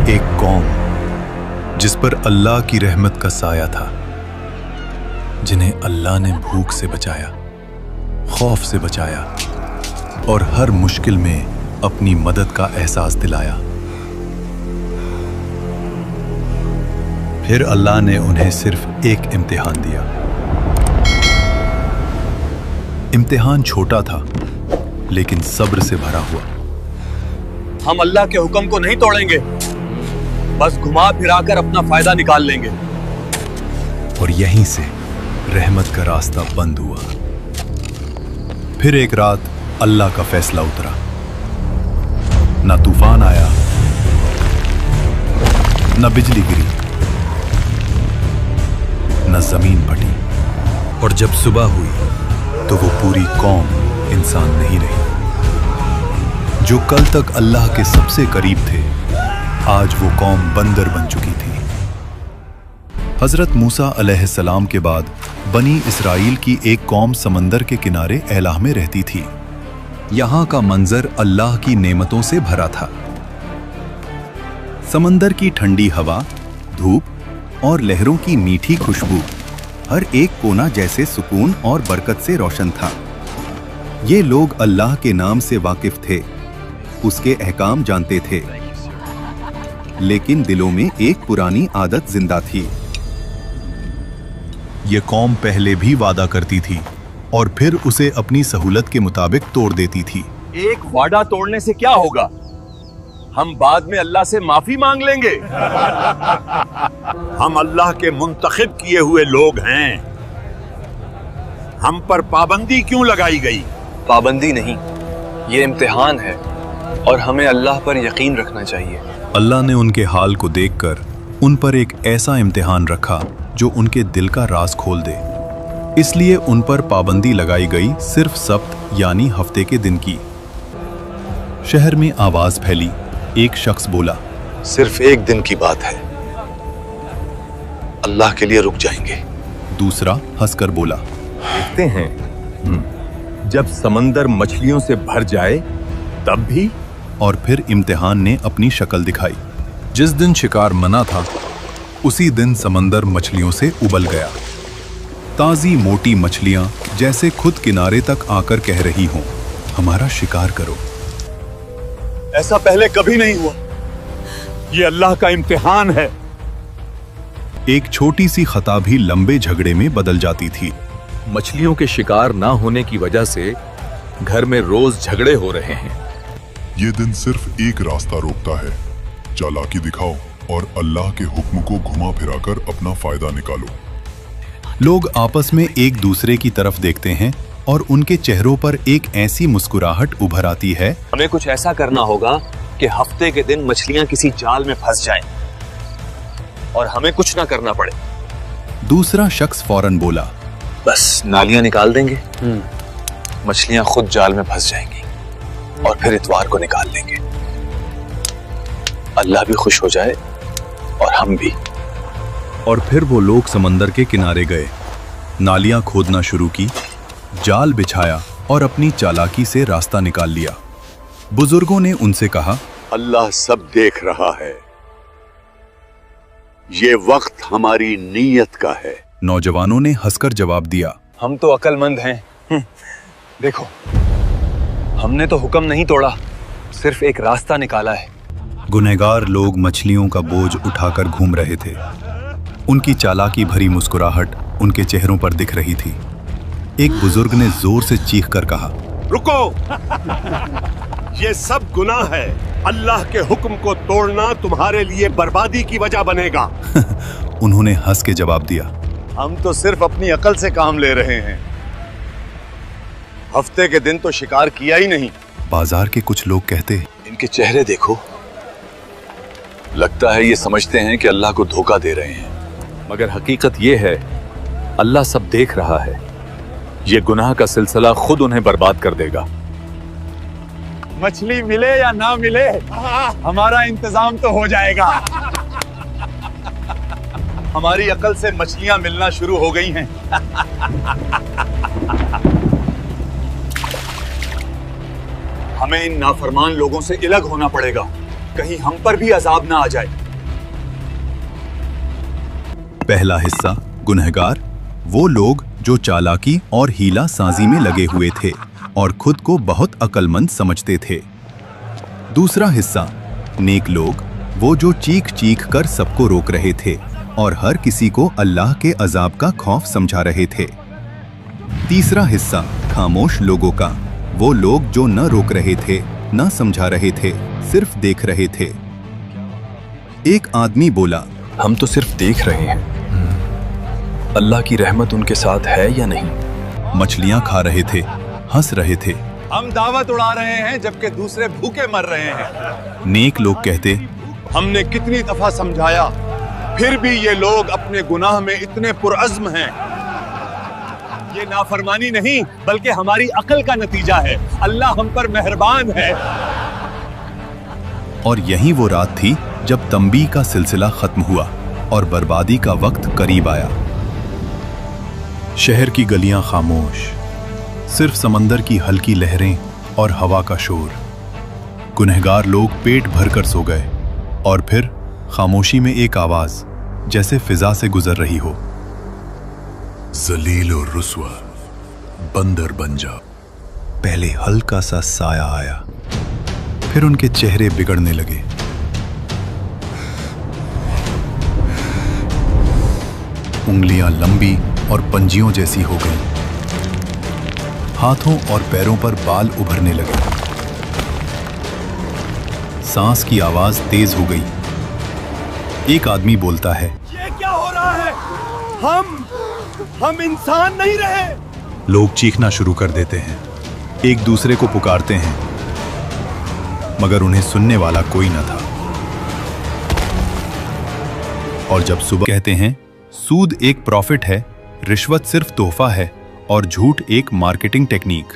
एक कौम जिस पर अल्लाह की रहमत का साया था, जिन्हें अल्लाह ने भूख से बचाया, खौफ से बचाया और हर मुश्किल में अपनी मदद का एहसास दिलाया। फिर अल्लाह ने उन्हें सिर्फ एक इम्तिहान दिया। इम्तिहान छोटा था लेकिन सब्र से भरा हुआ। हम अल्लाह के हुक्म को नहीं तोड़ेंगे, बस घुमा फिराकर अपना फायदा निकाल लेंगे। और यहीं से रहमत का रास्ता बंद हुआ। फिर एक रात अल्लाह का फैसला उतरा। ना तूफान आया, ना बिजली गिरी, ना जमीन फटी। और जब सुबह हुई तो वो पूरी कौम इंसान नहीं रही। जो कल तक अल्लाह के सबसे करीब थे, आज वो कौम बंदर बन चुकी थी। हजरत मूसा अलैहिस्सलाम के बाद बनी इसराइल की एक कौम समंदर के किनारे एलाह में रहती थी। यहां का मंजर अल्लाह की नेमतों से भरा था। समंदर की ठंडी हवा, धूप और लहरों की मीठी खुशबू हर एक कोना जैसे सुकून और बरकत से रोशन था। ये लोग अल्लाह के नाम से वाकिफ थे, उसके अहकाम जानते थे, लेकिन दिलों में एक पुरानी आदत जिंदा थी। ये कौम पहले भी वादा करती थी और फिर उसे अपनी सहूलत के मुताबिक तोड़ देती थी। एक वादा तोड़ने से क्या होगा? हम बाद में अल्लाह से माफी मांग लेंगे। हम अल्लाह के मुंतखब किए हुए लोग हैं। हम पर पाबंदी क्यों लगाई गई? पाबंदी नहीं, ये इम्तिहान है और हमें अल्लाह पर यकीन रखना चाहिए। अल्लाह ने उनके हाल को देखकर उन पर एक ऐसा इम्तिहान रखा जो उनके दिल का राज खोल दे। इसलिए उन पर पाबंदी लगाई गई सिर्फ सब्त यानी हफ्ते के दिन की। शहर में आवाज फैली। एक शख्स बोला, सिर्फ एक दिन की बात है, अल्लाह के लिए रुक जाएंगे। दूसरा हंसकर बोला, देखते हैं जब समंदर मछलियों से भर जाए तब भी। और फिर इम्तिहान ने अपनी शक्ल दिखाई। जिस दिन शिकार मना था उसी दिन समंदर मछलियों से उबल गया। ताजी मोटी मछलियां जैसे खुद किनारे तक आकर कह रही हों, हमारा शिकार करो। ऐसा पहले कभी नहीं हुआ। ये अल्लाह का इम्तिहान है। एक छोटी सी खता भी लंबे झगड़े में बदल जाती थी। मछलियों के शिकार ना होने की वजह से घर में रोज झगड़े हो रहे हैं। ये दिन सिर्फ एक रास्ता रोकता है, चालाकी दिखाओ और अल्लाह के हुक्म को घुमा फिराकर अपना फायदा निकालो। लोग आपस में एक दूसरे की तरफ देखते हैं और उनके चेहरों पर एक ऐसी मुस्कुराहट उभर आती है। हमें कुछ ऐसा करना होगा कि हफ्ते के दिन मछलियां किसी जाल में फंस जाएं और हमें कुछ ना करना पड़े। दूसरा शख्स फौरन बोला, बस नालियां निकाल देंगे, मछलियां खुद जाल में फंस जाएंगी और फिर इतवार को निकाल देंगे। अल्लाह भी खुश हो जाए और हम भी। और फिर वो लोग समंदर के किनारे गए, नालियां खोदना शुरू की, जाल बिछाया और अपनी चालाकी से रास्ता निकाल लिया। बुजुर्गों ने उनसे कहा, अल्लाह सब देख रहा है, ये वक्त हमारी नीयत का है। नौजवानों ने हंसकर जवाब दिया, हम तो अक्लमंद हैं। देखो, हमने तो हुक्म नहीं तोड़ा, सिर्फ एक रास्ता निकाला है। गुनहगार लोग मछलियों का बोझ उठाकर घूम रहे थे। उनकी चालाकी भरी मुस्कुराहट उनके चेहरों पर दिख रही थी। एक बुजुर्ग ने जोर से चीख कर कहा, रुको, ये सब गुनाह है। अल्लाह के हुक्म को तोड़ना तुम्हारे लिए बर्बादी की वजह बनेगा। उन्होंने हंस के जवाब दिया, हम तो सिर्फ अपनी अकल से काम ले रहे हैं। हफ्ते के दिन तो शिकार किया ही नहीं। बाजार के कुछ लोग कहते, इनके चेहरे देखो, लगता है ये समझते हैं कि अल्लाह को धोखा दे रहे हैं, मगर हकीकत ये है अल्लाह सब देख रहा है। ये गुनाह का सिलसिला खुद उन्हें बर्बाद कर देगा। मछली मिले या ना मिले, हमारा इंतजाम तो हो जाएगा। हमारी अकल से मछलियां मिलना शुरू हो गई हैं। हमें इन नाफरमान लोगों से अलग होना पड़ेगा। कहीं हम पर भी अजाब ना आ जाए। पहला हिस्सा गुनहगार, वो लोग जो चालाकी और हीला साजी में लगे हुए थे और खुद को बहुत अक्लमंद समझते थे। दूसरा हिस्सा नेक लोग, वो जो चीख चीख कर सबको रोक रहे थे और हर किसी को अल्लाह के अजाब का खौफ समझा रहे थे। तीसरा हिस्सा खामोश लोगों का, वो लोग जो न रोक रहे थे, न समझा रहे थे, सिर्फ देख रहे थे। एक आदमी बोला, हम तो सिर्फ देख रहे हैं, अल्लाह की रहमत उनके साथ है या नहीं। मछलियां खा रहे थे, हंस रहे थे। हम दावत उड़ा रहे हैं जबकि दूसरे भूखे मर रहे हैं। नेक लोग कहते, हमने कितनी दफा समझाया, फिर भी ये लोग अपने गुनाह में इतने पुरअज़्म हैं। ये नाफरमानी नहीं बल्कि हमारी अक्ल का नतीजा है। अल्लाह हम पर मेहरबान है। और यही वो रात थी जब तंबी का सिलसिला खत्म हुआ और बर्बादी का वक्त करीब आया। शहर की गलियां खामोश, सिर्फ समंदर की हल्की लहरें और हवा का शोर। गुनहगार लोग पेट भरकर सो गए और फिर खामोशी में एक आवाज जैसे फिजा से गुजर रही हो, जलील और रुस्वा, बंदर बन जा। पहले हल्का सा साया आया, फिर उनके चेहरे बिगड़ने लगे। उंगलियां लंबी और पंजियों जैसी हो गईं। हाथों और पैरों पर बाल उभरने लगे। सांस की आवाज तेज हो गई। एक आदमी बोलता है, ये क्या हो रहा है? हम इंसान नहीं रहे। लोग चीखना शुरू कर देते हैं, एक दूसरे को पुकारते हैं, मगर उन्हें सुनने वाला कोई न था। और जब सुबह कहते हैं, सूद एक प्रॉफिट है, रिश्वत सिर्फ तोहफा है और झूठ एक मार्केटिंग टेक्निक।